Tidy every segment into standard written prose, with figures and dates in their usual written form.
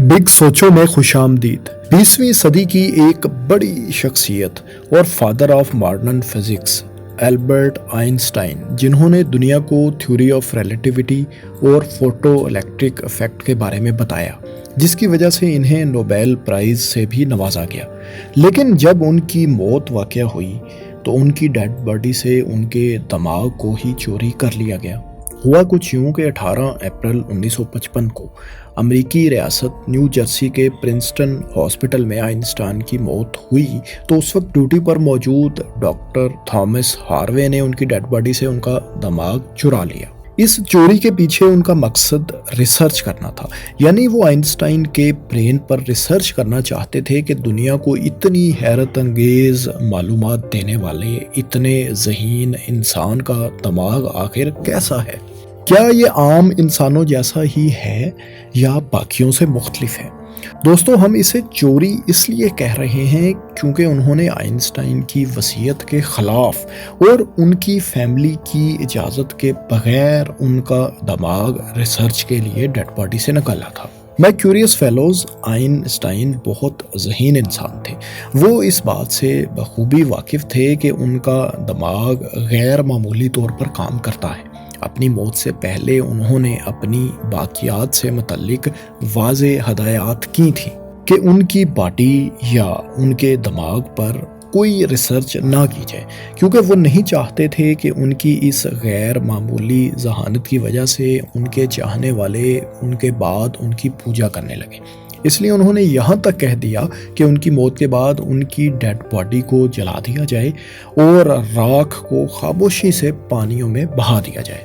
Big سوچوں میں خوش آمدید۔ 20ویں صدی کی ایک بڑی شخصیت اور father of modern physics Albert Einstein, جنہوں نے دنیا کو تھیوری آف ریلیٹیوٹی اور فوٹو الیکٹرک ایفیکٹ کے بارے میں بتایا، جس کی وجہ سے انہیں نوبیل پرائز سے بھی نوازا گیا۔ لیکن جب ان کی موت واقع ہوئی تو ان کی ڈیڈ باڈی سے ان کے دماغ کو ہی چوری کر لیا گیا۔ ہوا کچھ یوں کہ 18 اپریل 1955 کو امریکی ریاست نیو جرسی کے پرنسٹن ہاسپٹل میں آئنسٹائن کی موت ہوئی تو اس وقت ڈیوٹی پر موجود ڈاکٹر تھامس ہاروے نے ان کی ڈیڈ باڈی سے ان کا دماغ چرا لیا۔ اس چوری کے پیچھے ان کا مقصد ریسرچ کرنا تھا، یعنی وہ آئنسٹائن کے برین پر ریسرچ کرنا چاہتے تھے کہ دنیا کو اتنی حیرت انگیز معلومات دینے والے اتنے ذہین انسان کا دماغ آخر کیسا ہے۔ کیا یہ عام انسانوں جیسا ہی ہے یا باقیوں سے مختلف ہے؟ دوستو، ہم اسے چوری اس لیے کہہ رہے ہیں کیونکہ انہوں نے آئنسٹائن کی وصیت کے خلاف اور ان کی فیملی کی اجازت کے بغیر ان کا دماغ ریسرچ کے لیے ڈیڈ باڈی سے نکالا تھا۔ مائی کیوریس فیلوز، آئنسٹائن بہت ذہین انسان تھے۔ وہ اس بات سے بخوبی واقف تھے کہ ان کا دماغ غیر معمولی طور پر کام کرتا ہے۔ اپنی موت سے پہلے انہوں نے اپنی باقیات سے متعلق واضح ہدایات کی تھیں کہ ان کی باڈی یا ان کے دماغ پر کوئی ریسرچ نہ کی جائے، کیونکہ وہ نہیں چاہتے تھے کہ ان کی اس غیر معمولی ذہانت کی وجہ سے ان کے چاہنے والے ان کے بعد ان کی پوجا کرنے لگے۔ اس لیے انہوں نے یہاں تک کہہ دیا کہ ان کی موت کے بعد ان کی ڈیڈ باڈی کو جلا دیا جائے اور راکھ کو خاموشی سے پانیوں میں بہا دیا جائے۔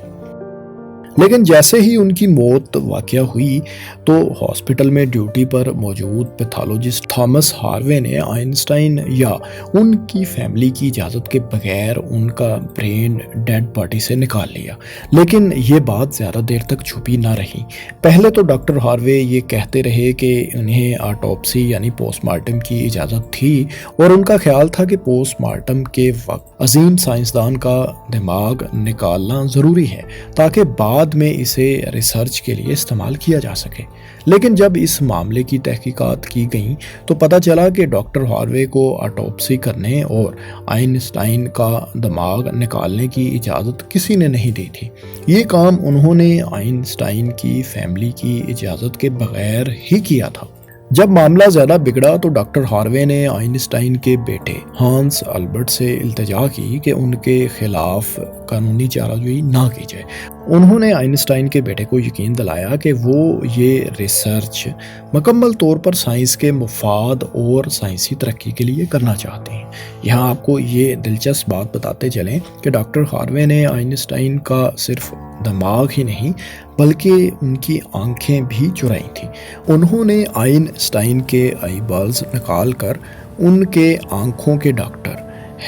لیکن جیسے ہی ان کی موت واقع ہوئی تو ہاسپٹل میں ڈیوٹی پر موجود پیتھولوجسٹ تھامس ہاروے نے آئنسٹائن یا ان کی فیملی کی اجازت کے بغیر ان کا برین ڈیڈ باڈی سے نکال لیا۔ لیکن یہ بات زیادہ دیر تک چھپی نہ رہی۔ پہلے تو ڈاکٹر ہاروے یہ کہتے رہے کہ انہیں آٹوپسی یعنی پوسٹ مارٹم کی اجازت تھی اور ان کا خیال تھا کہ پوسٹ مارٹم کے وقت عظیم سائنسدان کا دماغ نکالنا ضروری ہے تاکہ بعد میں اسے ریسرچ کے لیے استعمال کیا جا سکے۔ لیکن جب اس معاملے کی تحقیقات کی گئیں تو پتہ چلا کہ ڈاکٹر ہاروے کو آٹوپسی کرنے اور آئنسٹائن کا دماغ نکالنے کی اجازت کسی نے نہیں دی تھی۔ یہ کام انہوں نے آئنسٹائن کی فیملی کی اجازت کے بغیر ہی کیا تھا۔ جب معاملہ زیادہ بگڑا تو ڈاکٹر ہاروے نے آئنسٹائن کے بیٹے ہانس البرٹ سے التجا کی کہ ان کے خلاف قانونی چارہ جوئی نہ کی جائے۔ انہوں نے آئنسٹائن کے بیٹے کو یقین دلایا کہ وہ یہ ریسرچ مکمل طور پر سائنس کے مفاد اور سائنسی ترقی کے لیے کرنا چاہتے ہیں۔ یہاں آپ کو یہ دلچسپ بات بتاتے چلیں کہ ڈاکٹر ہاروے نے آئنسٹائن کا صرف دماغ ہی نہیں بلکہ ان کی آنکھیں بھی چرائی تھیں۔ انہوں نے آئنسٹائن کے آئی بالز نکال کر ان کے آنکھوں کے ڈاکٹر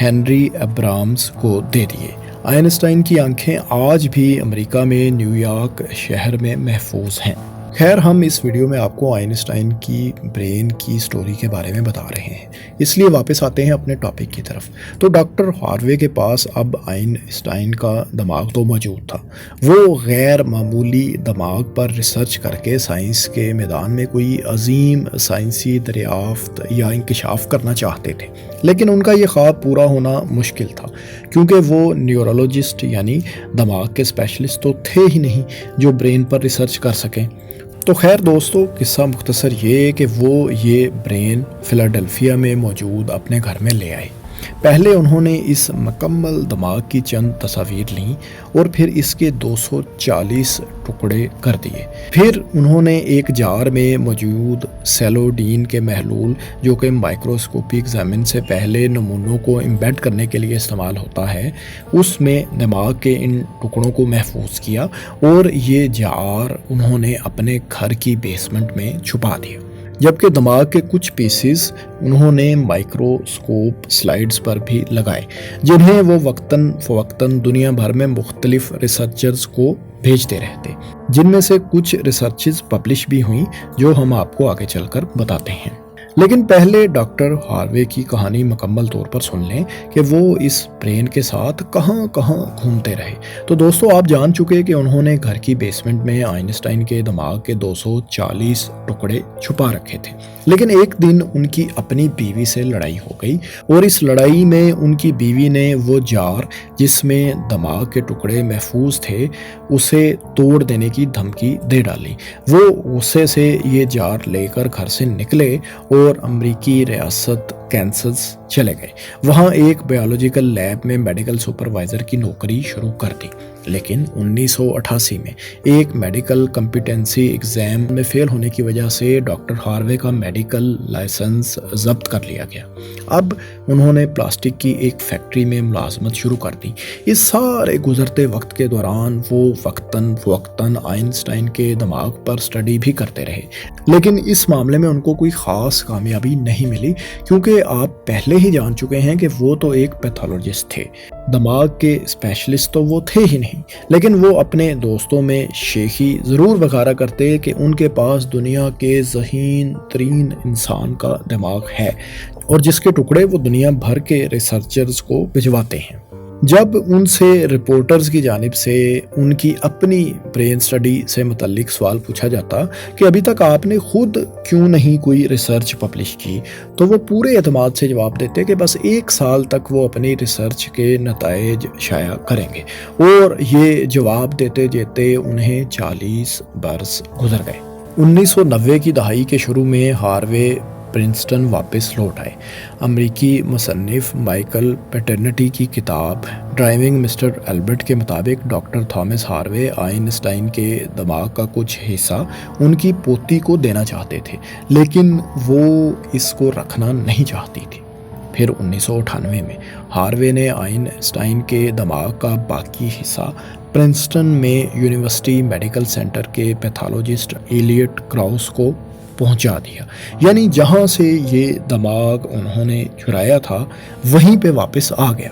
ہنری ابرامز کو دے دیے۔ آئنسٹائن کی آنکھیں آج بھی امریکہ میں نیو یارک شہر میں محفوظ ہیں۔ خیر، ہم اس ویڈیو میں آپ کو آئنسٹائن کی برین کی سٹوری کے بارے میں بتا رہے ہیں، اس لیے واپس آتے ہیں اپنے ٹاپک کی طرف۔ تو ڈاکٹر ہاروے کے پاس اب آئنسٹائن کا دماغ تو موجود تھا۔ وہ غیر معمولی دماغ پر ریسرچ کر کے سائنس کے میدان میں کوئی عظیم سائنسی دریافت یا انکشاف کرنا چاہتے تھے۔ لیکن ان کا یہ خواب پورا ہونا مشکل تھا کیونکہ وہ نیورولوجسٹ یعنی دماغ کے اسپیشلسٹ تو تھے ہی نہیں جو برین پر ریسرچ کر سکیں۔ تو خیر دوستو، قصہ مختصر یہ کہ وہ یہ برین فلاڈیلفیا میں موجود اپنے گھر میں لے آئے۔ پہلے انہوں نے اس مکمل دماغ کی چند تصاویر لیں اور پھر اس کے 240 ٹکڑے کر دیے۔ پھر انہوں نے ایک جار میں موجود سیلوڈین کے محلول، جو کہ مائکروسکوپی ایگزامن سے پہلے نمونوں کو امبیڈ کرنے کے لیے استعمال ہوتا ہے، اس میں دماغ کے ان ٹکڑوں کو محفوظ کیا اور یہ جار انہوں نے اپنے گھر کی بیسمنٹ میں چھپا دیا۔ جبکہ دماغ کے کچھ پیسز انہوں نے مائکروسکوپ سلائیڈز پر بھی لگائے، جنہیں وہ وقتاً فوقتاً دنیا بھر میں مختلف ریسرچرز کو بھیجتے رہتے، جن میں سے کچھ ریسرچز پبلش بھی ہوئیں جو ہم آپ کو آگے چل کر بتاتے ہیں۔ لیکن پہلے ڈاکٹر ہاروے کی کہانی مکمل طور پر سن لیں کہ وہ اس برین کے ساتھ کہاں کہاں گھومتے رہے۔ تو دوستو آپ جان چکے کہ انہوں نے گھر کی بیسمنٹ میں آئنسٹائن کے دماغ کے 240 ٹکڑے چھپا رکھے تھے، لیکن ایک دن ان کی اپنی بیوی سے لڑائی ہو گئی اور اس لڑائی میں ان کی بیوی نے وہ جار جس میں دماغ کے ٹکڑے محفوظ تھے اسے توڑ دینے کی دھمکی دے ڈالی۔ وہ غصے سے یہ جار لے کر گھر سے نکلے اور امریکی ریاست کینسس چلے گئے۔ وہاں ایک بایولوجیکل لیب میں میڈیکل سپروائزر کی نوکری شروع کر دی، لیکن 1988 میں ایک میڈیکل کمپیٹنسی ایگزام میں فیل ہونے کی وجہ سے ڈاکٹر ہاروے کا میڈیکل لائسنس ضبط کر لیا گیا۔ اب انہوں نے پلاسٹک کی ایک فیکٹری میں ملازمت شروع کر دی۔ اس سارے گزرتے وقت کے دوران وہ وقتاً فوقتاً آئنسٹائن کے دماغ پر سٹڈی بھی کرتے رہے، لیکن اس معاملے میں ان کو کوئی خاص کامیابی نہیں ملی، کیونکہ آپ پہلے ہی جان چکے ہیں کہ وہ تو ایک پیتھولوجسٹ تھے، دماغ کے اسپیشلسٹ تو وہ تھے ہی نہیں۔ لیکن وہ اپنے دوستوں میں شیخی ضرور بکھارا کرتے کہ ان کے پاس دنیا کے ذہین ترین انسان کا دماغ ہے اور جس کے ٹکڑے وہ دنیا بھر کے ریسرچرز کو بھجواتے ہیں۔ جب ان سے رپورٹرز کی جانب سے ان کی اپنی برین سٹڈی سے متعلق سوال پوچھا جاتا کہ ابھی تک آپ نے خود کیوں نہیں کوئی ریسرچ پبلش کی، تو وہ پورے اعتماد سے جواب دیتے کہ بس 1 سال تک وہ اپنی ریسرچ کے نتائج شائع کریں گے، اور یہ جواب دیتے دیتے انہیں 40 برس گزر گئے۔ 1990 کی دہائی کے شروع میں ہاروے پرنسٹن واپس لوٹ آئے۔ امریکی مصنف مائیکل پیٹرنٹی کی کتاب ڈرائیونگ مسٹر البرٹ کے مطابق ڈاکٹر تھامس ہاروے آئنسٹائن کے دماغ کا کچھ حصہ ان کی پوتی کو دینا چاہتے تھے، لیکن وہ اس کو رکھنا نہیں چاہتی تھی۔ پھر 1998 میں ہاروے نے آئنسٹائن کے دماغ کا باقی حصہ پرنسٹن میں یونیورسٹی میڈیکل سینٹر کے پیتھولوجسٹ ایلیٹ کراؤس کو پہنچا دیا، یعنی جہاں سے یہ دماغ انہوں نے چرایا تھا وہیں پہ واپس آ گیا۔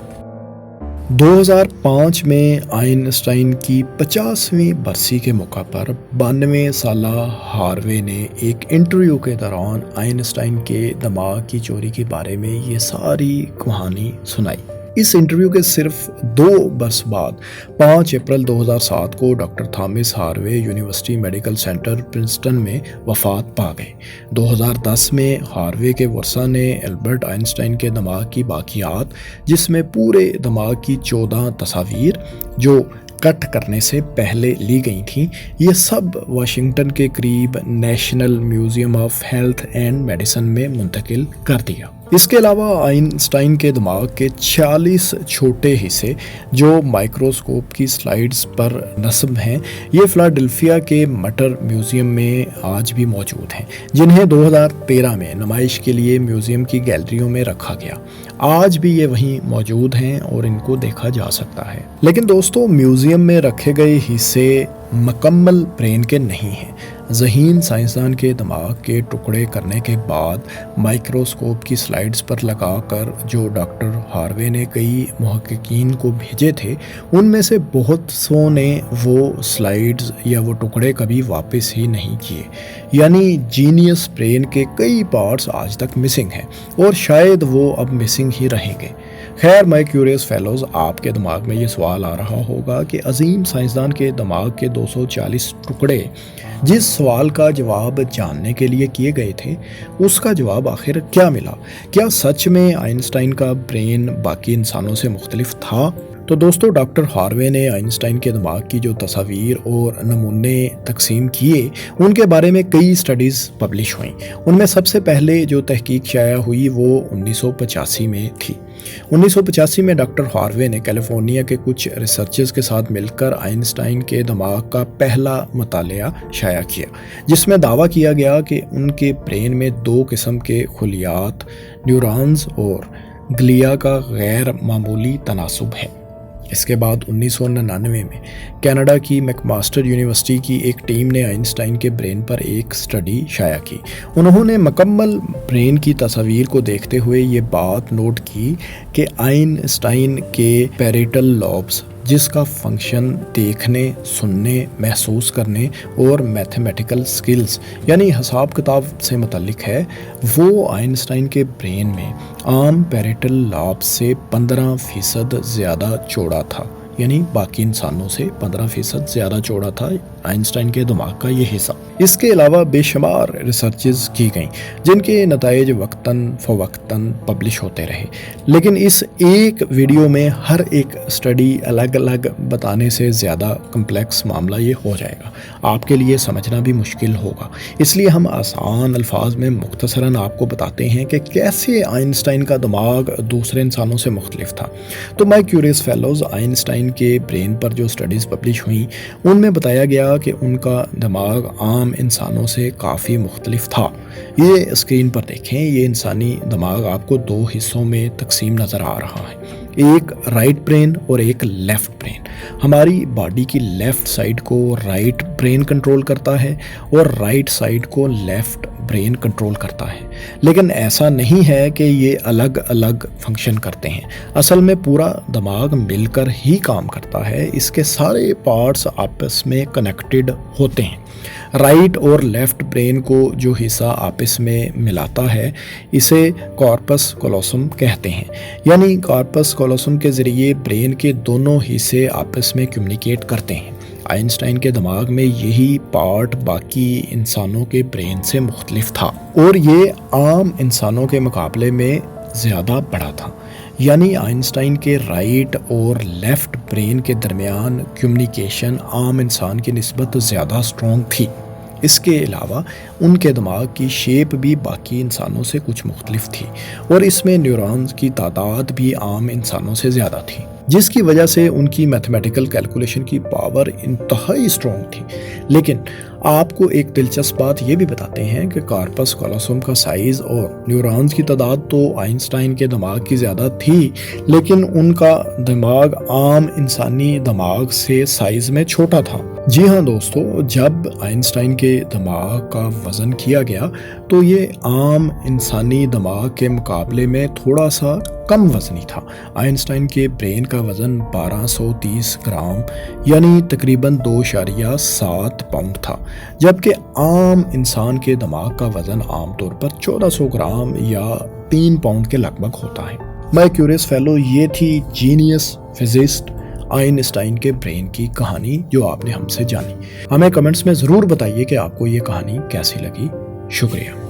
2005 میں آئنسٹائن کی 50ویں برسی کے موقع پر 92 سالہ ہاروے نے ایک انٹرویو کے دوران آئنسٹائن کے دماغ کی چوری کے بارے میں یہ ساری کہانی سنائی۔ اس انٹرویو کے صرف 2 برس بعد 5 اپریل 2007 کو doctor Thomas Harvey university medical centre Princeton میں وفات پا گئے۔ 2010 میں ہاروے کے ورثاء نے البرٹ آئنسٹائن کے دماغ کی باقیات، جس میں پورے دماغ کی 14 تصاویر جو کٹ کرنے سے پہلے لی گئی تھیں، یہ سب واشنگٹن کے قریب national museum of health and medicine میں منتقل کر دیا۔ اس کے علاوہ آئنسٹائن کے دماغ کے 46 چھوٹے حصے جو مائکروسکوپ کی سلائیڈز پر نصب ہیں، یہ فلاڈیلفیا کے مٹر میوزیم میں آج بھی موجود ہیں، جنہیں 2013 میں نمائش کے لیے میوزیم کی گیلریوں میں رکھا گیا۔ آج بھی یہ وہیں موجود ہیں اور ان کو دیکھا جا سکتا ہے۔ لیکن دوستو، میوزیم میں رکھے گئے حصے مکمل برین کے نہیں ہیں۔ ذہین سائنسدان کے دماغ کے ٹکڑے کرنے کے بعد مائکروسکوپ کی سلائیڈز پر لگا کر جو ڈاکٹر ہاروے نے کئی محققین کو بھیجے تھے، ان میں سے بہت سو نے وہ سلائیڈز یا وہ ٹکڑے کبھی واپس ہی نہیں کیے، یعنی جینیس برین کے کئی پارٹس آج تک مسنگ ہیں اور شاید وہ اب مسنگ ہی رہیں گے۔ خیر مائی کیوریس فیلوز، آپ کے دماغ میں یہ سوال آ رہا ہوگا کہ عظیم سائنسدان کے دماغ کے 240 ٹکڑے جس سوال کا جواب جاننے کے لیے کیے گئے تھے، اس کا جواب آخر کیا ملا؟ کیا سچ میں آئنسٹائن کا برین باقی انسانوں سے مختلف تھا؟ تو دوستو، ڈاکٹر ہاروے نے آئنسٹائن کے دماغ کی جو تصاویر اور نمونے تقسیم کیے، ان کے بارے میں کئی سٹڈیز پبلش ہوئیں۔ ان میں سب سے پہلے جو تحقیق شائع ہوئی وہ 1985 میں تھی۔ 1985 میں ڈاکٹر ہاروے نے کیلیفورنیا کے کچھ ریسرچرز کے ساتھ مل کر آئنسٹائن کے دماغ کا پہلا مطالعہ شائع کیا، جس میں دعویٰ کیا گیا کہ ان کے برین میں 2 قسم کے خلیات، نیورونز اور گلیا کا غیر معمولی تناسب ہے۔ اس کے بعد 1999 میں کینیڈا کی میک ماسٹر یونیورسٹی کی ایک ٹیم نے آئنسٹائن کے برین پر ایک سٹڈی شائع کی۔ انہوں نے مکمل برین کی تصاویر کو دیکھتے ہوئے یہ بات نوٹ کی کہ آئنسٹائن کے پیریٹل لوبز جس کا فنکشن دیکھنے، سننے، محسوس کرنے اور میتھمیٹیکل سکلز یعنی حساب کتاب سے متعلق ہے، وہ آئنسٹائن کے برین میں عام پیریٹل لاب سے 15% زیادہ چوڑا تھا، یعنی باقی انسانوں سے 15% زیادہ چوڑا تھا آئنسٹائن کے دماغ کا یہ حصہ۔ اس کے علاوہ بے شمار ریسرچز کی گئیں جن کے نتائج وقتاً فوقتاً پبلش ہوتے رہے، لیکن اس ایک ویڈیو میں ہر ایک اسٹڈی الگ الگ بتانے سے زیادہ کمپلیکس معاملہ یہ ہو جائے گا، آپ کے لیے سمجھنا بھی مشکل ہوگا۔ اس لیے ہم آسان الفاظ میں مختصراً آپ کو بتاتے ہیں کہ کیسے آئنسٹائن کا دماغ دوسرے انسانوں سے مختلف تھا۔ تو مائی کیوریس فیلوز آئنسٹائن کے برین پر جو اسٹڈیز پبلش ہوئیں ان میں بتایا گیا کہ ان کا دماغ عام انسانوں سے کافی مختلف تھا۔ یہ اسکرین پر دیکھیں، یہ انسانی دماغ آپ کو 2 حصوں میں تقسیم نظر آ رہا ہے، ایک رائٹ برین اور ایک لیفٹ برین۔ ہماری باڈی کی لیفٹ سائڈ کو رائٹ برین کنٹرول کرتا ہے اور رائٹ سائڈ کو لیفٹ برین کنٹرول کرتا ہے، لیکن ایسا نہیں ہے کہ یہ الگ الگ فنکشن کرتے ہیں۔ اصل میں پورا دماغ مل کر ہی کام کرتا ہے، اس کے سارے پارٹس آپس میں کنیکٹڈ ہوتے ہیں۔ رائٹ اور لیفٹ برین کو جو حصہ آپس میں ملاتا ہے اسے کارپس کولوسم کہتے ہیں، یعنی کارپس کولوسم کے ذریعے برین کے دونوں حصے آپس میں کمیونیکیٹ کرتے ہیں۔ آئنسٹائن کے دماغ میں یہی پارٹ باقی انسانوں کے برین سے مختلف تھا اور یہ عام انسانوں کے مقابلے میں زیادہ بڑا تھا، یعنی آئنسٹائن کے رائٹ اور لیفٹ برین کے درمیان کمیونیکیشن عام انسان کی نسبت زیادہ اسٹرانگ تھی۔ اس کے علاوہ ان کے دماغ کی شیپ بھی باقی انسانوں سے کچھ مختلف تھی اور اس میں نیورونز کی تعداد بھی عام انسانوں سے زیادہ تھی، جس کی وجہ سے ان کی میتھمیٹیکل کیلکولیشن کی پاور انتہائی اسٹرانگ تھی۔ لیکن آپ کو ایک دلچسپ بات یہ بھی بتاتے ہیں کہ کارپس کولوسم کا سائز اور نیورونز کی تعداد تو آئنسٹائن کے دماغ کی زیادہ تھی، لیکن ان کا دماغ عام انسانی دماغ سے سائز میں چھوٹا تھا۔ جی ہاں دوستو، جب آئنسٹائن کے دماغ کا وزن کیا گیا تو یہ عام انسانی دماغ کے مقابلے میں تھوڑا سا کم وزنی تھا۔ آئنسٹائن کے برین کا وزن 1230 گرام یعنی تقریباً 2.7 پاؤنڈ تھا، جبکہ عام انسان کے دماغ کا وزن عام طور پر 1400 گرام یا 3 پاؤنڈ کے لگ بھگ ہوتا ہے۔ مائی کیوریس فیلو، یہ تھی جینیس فزسٹ آئنسٹائن کے برین کی کہانی جو آپ نے ہم سے جانی۔ ہمیں کمنٹس میں ضرور بتائیے کہ آپ کو یہ کہانی کیسی لگی۔ شکریہ۔